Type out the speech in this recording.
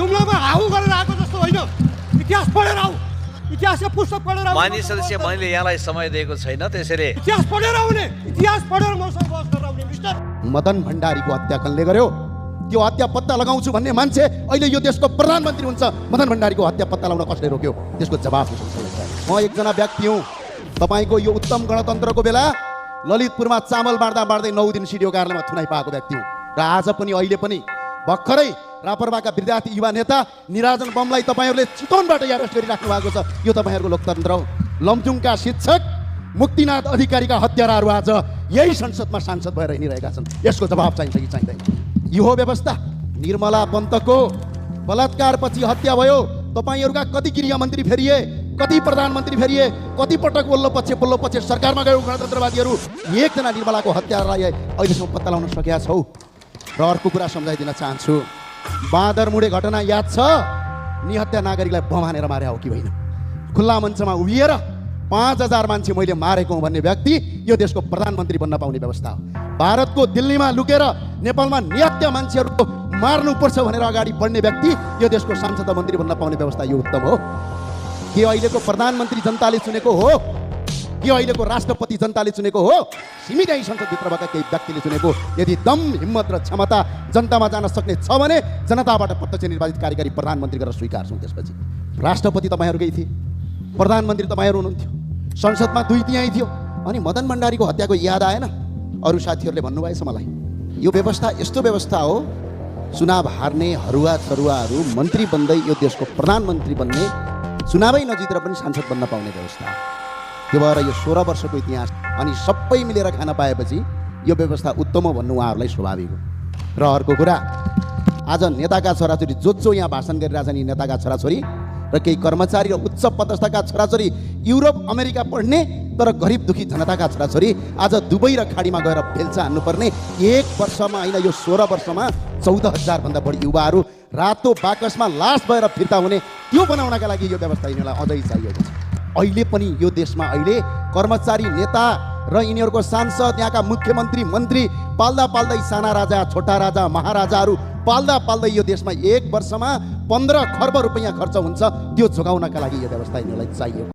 जुम्लामा how गरेर आएको जस्तो होइन। इतिहास पढेर आऊ, इतिहासको पुस्तक पढेर आऊ। माननीय सदस्य, मैले यहाँलाई समय दिएको छैन, त्यसैले इतिहास पढेर आउने, इतिहास पढेर मसँग बहस गरेर आउने। मिस्टर मदन भण्डारीको हत्या कसले गर्यो? त्यो हत्या पत्ता लगाउँछु भन्ने मान्छे अहिले यो देशको प्रधानमन्त्री हुन्छ। मदन भण्डारीको हत्या पत्ता लगाउन कसले रोक्यो? त्यसको जवाफ म एकजना व्यक्ति हुँ। तपाईँको यो उत्तम गणतन्त्रको बेला ललितपुरमा चामल बाँड्दा बाँड्दै 9 दिन सिडिओ कार्यालयमा थुनाइ पाएको व्यक्ति हुँ। र आज पनि अहिले पनि भर्खरै रापरवाका विद्यार्थी युवा नेता निराजन बमलाई तपाईँहरूले चितवनबाट अरेस्ट गरिराख्नु भएको छ। यो तपाईँहरूको लोकतन्त्र हो। लमजुङका शिक्षक मुक्तिनाथ अधिकारीका हत्याराहरू आज यही संसदमा सांसद भएर हिँडिरहेका छन्। यसको जवाब चाहिन्छ कि चाहिँदैन? यो हो व्यवस्था। निर्मला पन्तको बलात्कारपछि हत्या भयो। तपाईँहरूका कति गृहमन्त्री फेरिए, कति प्रधानमन्त्री फेरिए, कति पटक वल्लो पक्ष सरकारमा गयो गणतन्त्रवादीहरू। एकजना निर्मलाको हत्यालाई अहिलेसम्म पत्ता लगाउन सकेका छौ? र अर्को कुरा सम्झाइदिन चाहन्छु, बाँदरमुडे घटना याद छ? निहत्या नागरिकलाई बम हानेर मारे हो कि होइन? खुल्ला मञ्चमा उभिएर 5000 मान्छे मैले मारेको हुँ भन्ने व्यक्ति यो देशको प्रधानमन्त्री बन्न पाउने व्यवस्था हो। भारतको दिल्लीमा लुकेर नेपालमा निहत्या मान्छेहरूको मार्नुपर्छ भनेर अगाडि बढ्ने व्यक्ति यो देशको सांसद मन्त्री बन्न पाउने व्यवस्था यो उत्तम हो? के अहिलेको प्रधानमन्त्री जनताले चुनेको हो? के अहिलेको राष्ट्रपति जनताले चुनेको हो? सीमित संसदभित्रबाट केही व्यक्तिले चुनेको? यदि दम, हिम्मत र क्षमता जनतामा जान सक्ने छ भने जनताबाट प्रत्यक्ष निर्वाचित कार्यकारी प्रधानमन्त्री गरेर स्वीकार्छौँ। त्यसपछि राष्ट्रपति तपाईँहरूकै थिए, प्रधानमन्त्री तपाईँहरू हुनुहुन्थ्यो, संसदमा 2 तिहाई थियो। अनि मदन भण्डारीको हत्याको याद आएन? अरू साथीहरूले भन्नुभएछ मलाई। यो व्यवस्था यस्तो व्यवस्था हो, चुनाव हार्ने हरुवा तरुवाहरू मन्त्री बन्दै यो देशको प्रधानमन्त्री बन्ने, चुनावै नजितेर पनि सांसद बन्न पाउने व्यवस्था हो। त्यो भएर यो 16 वर्षको इतिहास अनि सबै मिलेर खान पाएपछि यो व्यवस्था उत्तम हो भन्नु उहाँहरूलाई स्वाभाविक हो। र अर्को कुरा, आज नेताका छोराछोरी जो यहाँ भाषण गरिरहेछन्, यी नेताका छोराछोरी र केही कर्मचारी र उच्च पदस्थका छोराछोरी युरोप अमेरिका पढ्ने तर गरिब दुखी जनताका छोराछोरी आज दुबई र खाडीमा गएर बेल्चा हान्नुपर्ने। 1 वर्षमा होइन, यो 16 वर्षमा 14,000 भन्दा बढी युवाहरू रातो बाकसमा लास भएर फिर्ता हुने, त्यो बनाउनका लागि यो व्यवस्था यिनीहरूलाई अझै चाहिएको छ। अहिले पनि यो देशमा अहिले कर्मचारी, नेता र यिनीहरूको सांसद, यहाँका मुख्यमन्त्री, मन्त्री पाल्दा पाल्दै साना राजा, छोटा राजा, महाराजाहरू पाल्दा पाल्दै यो देशमा 1 वर्षमा 15 खर्ब रुपैयाँ खर्च हुन्छ। त्यो जोगाउनका लागि यो व्यवस्था यिनीहरूलाई चाहियो।